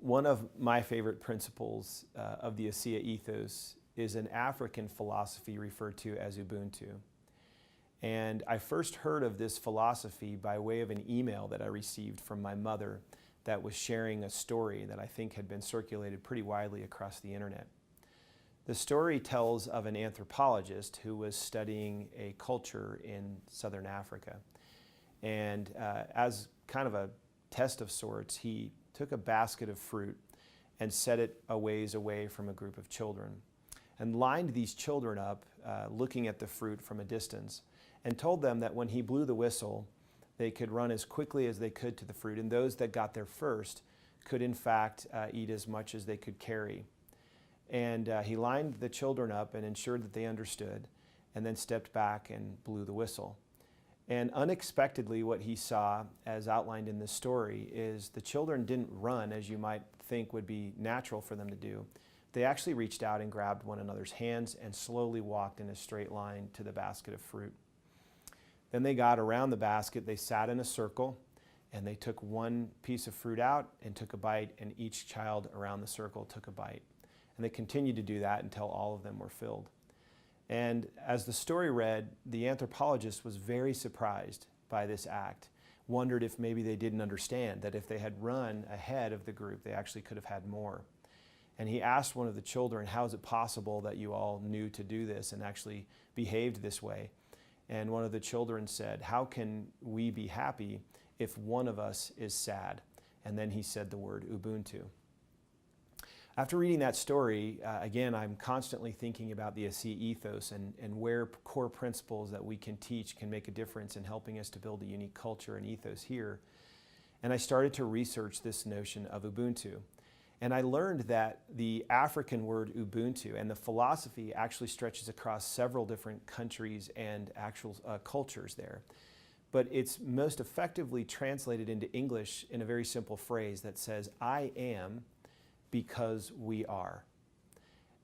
One of my favorite principles of the ASEA Ethos is an African philosophy referred to as Ubuntu. And I first heard of this philosophy by way of an email that I received from my mother that was sharing a story that I think had been circulated pretty widely across the internet. The story tells of an anthropologist who was studying a culture in southern Africa. And as kind of a test of sorts, he took a basket of fruit and set it a ways away from a group of children and lined these children up looking at the fruit from a distance and told them that when he blew the whistle, they could run as quickly as they could to the fruit, and those that got there first could in fact eat as much as they could carry. And he lined the children up and ensured that they understood, and then stepped back and blew the whistle. And unexpectedly, what he saw, as outlined in this story, is the children didn't run as you might think would be natural for them to do. They actually reached out and grabbed one another's hands and slowly walked in a straight line to the basket of fruit. Then they got around the basket, they sat in a circle, and they took one piece of fruit out and took a bite, and each child around the circle took a bite. And they continued to do that until all of them were filled. And as the story read, the anthropologist was very surprised by this act, wondered if maybe they didn't understand that if they had run ahead of the group, they actually could have had more. And he asked one of the children, how is it possible that you all knew to do this and actually behaved this way? And one of the children said, how can we be happy if one of us is sad? And then he said the word Ubuntu. After reading that story, again, I'm constantly thinking about the ASEA Ethos and where core principles that we can teach can make a difference in helping us to build a unique culture and ethos here. And I started to research this notion of Ubuntu. And I learned that the African word Ubuntu and the philosophy actually stretches across several different countries and actual cultures there. But it's most effectively translated into English in a very simple phrase that says, I am because we are.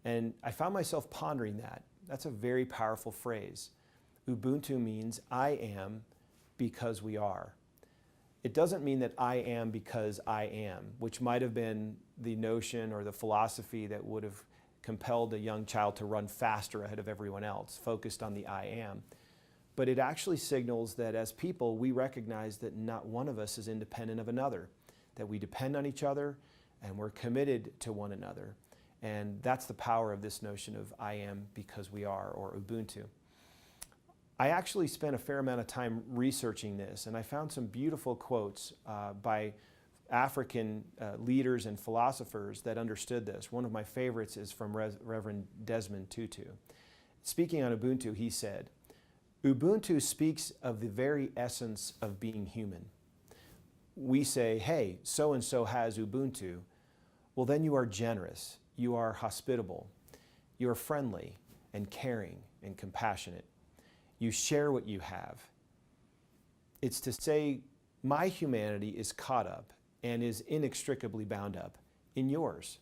And I found myself pondering that. That's a very powerful phrase. Ubuntu means I am because we are. It doesn't mean that I am because I am, which might have been the notion or the philosophy that would have compelled a young child to run faster ahead of everyone else, focused on the I am. But it actually signals that as people, we recognize that not one of us is independent of another, that we depend on each other, and we're committed to one another. And that's the power of this notion of I am because we are, or Ubuntu. I actually spent a fair amount of time researching this, and I found some beautiful quotes by African leaders and philosophers that understood this. One of my favorites is from Reverend Desmond Tutu. Speaking on Ubuntu, he said, Ubuntu speaks of the very essence of being human. We say, hey, so-and-so has Ubuntu. Well, then you are generous, you are hospitable, you are friendly and caring and compassionate. You share what you have. It's to say, my humanity is caught up and is inextricably bound up in yours.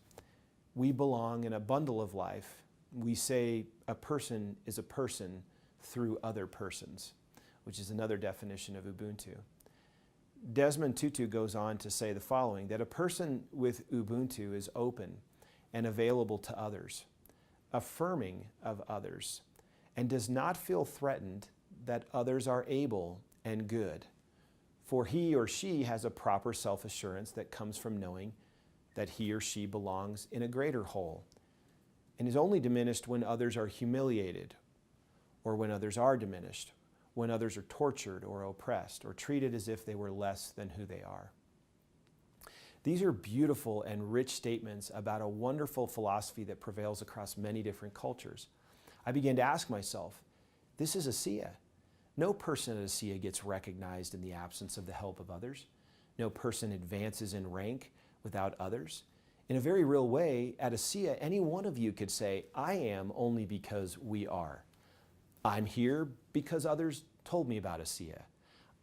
We belong in a bundle of life. We say a person is a person through other persons, which is another definition of Ubuntu. Desmond Tutu goes on to say the following, that a person with Ubuntu is open and available to others, affirming of others, and does not feel threatened that others are able and good. For he or she has a proper self-assurance that comes from knowing that he or she belongs in a greater whole, and is only diminished when others are humiliated, or when others are diminished, when others are tortured or oppressed, or treated as if they were less than who they are. These are beautiful and rich statements about a wonderful philosophy that prevails across many different cultures. I began to ask myself, this is ASEA. No person at ASEA gets recognized in the absence of the help of others. No person advances in rank without others. In a very real way, at ASEA, any one of you could say, I am only because we are. I'm here because others told me about ASEA.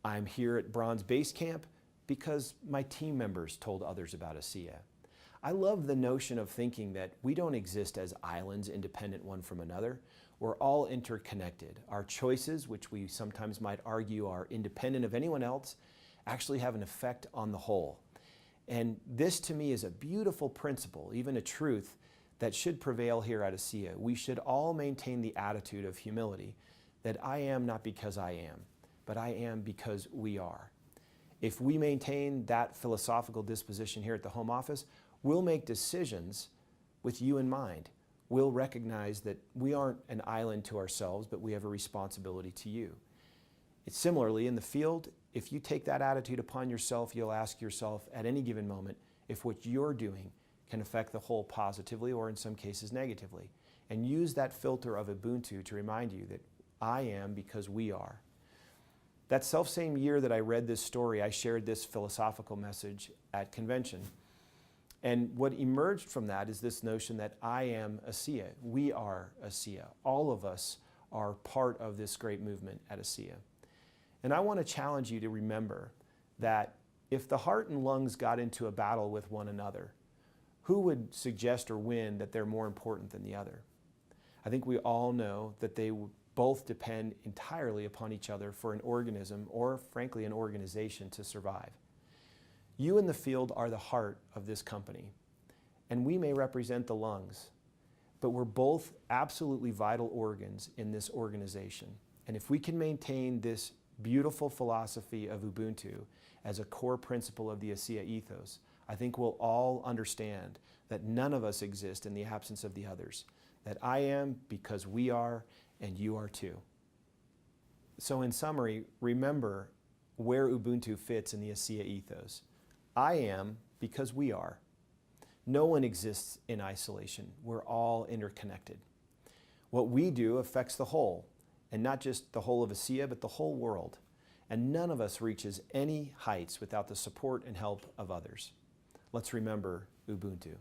I'm here at Bronze Base Camp because my team members told others about ASEA. I love the notion of thinking that we don't exist as islands independent one from another. We're all interconnected. Our choices, which we sometimes might argue are independent of anyone else, actually have an effect on the whole. And this to me is a beautiful principle, even a truth that should prevail here at ASEA. We should all maintain the attitude of humility, that I am not because I am, but I am because we are. If we maintain that philosophical disposition here at the home office, we'll make decisions with you in mind. We'll recognize that we aren't an island to ourselves, but we have a responsibility to you. It's similarly in the field, if you take that attitude upon yourself, you'll ask yourself at any given moment if what you're doing can affect the whole positively or in some cases negatively. And use that filter of Ubuntu to remind you that I am because we are. That self-same year that I read this story, I shared this philosophical message at convention. And what emerged from that is this notion that I am ASEA. We are ASEA. All of us are part of this great movement at ASEA. And I want to challenge you to remember that if the heart and lungs got into a battle with one another, who would suggest or win that they're more important than the other? I think we all know that they both depend entirely upon each other for an organism or, frankly, an organization to survive. You in the field are the heart of this company, and we may represent the lungs, but we're both absolutely vital organs in this organization. And if we can maintain this beautiful philosophy of Ubuntu as a core principle of the ASEA ethos, I think we'll all understand that none of us exist in the absence of the others, that I am because we are and you are too. So in summary, remember where Ubuntu fits in the ASEA ethos. I am because we are. No one exists in isolation. We're all interconnected. What we do affects the whole, and not just the whole of ASEA, but the whole world. And none of us reaches any heights without the support and help of others. Let's remember Ubuntu.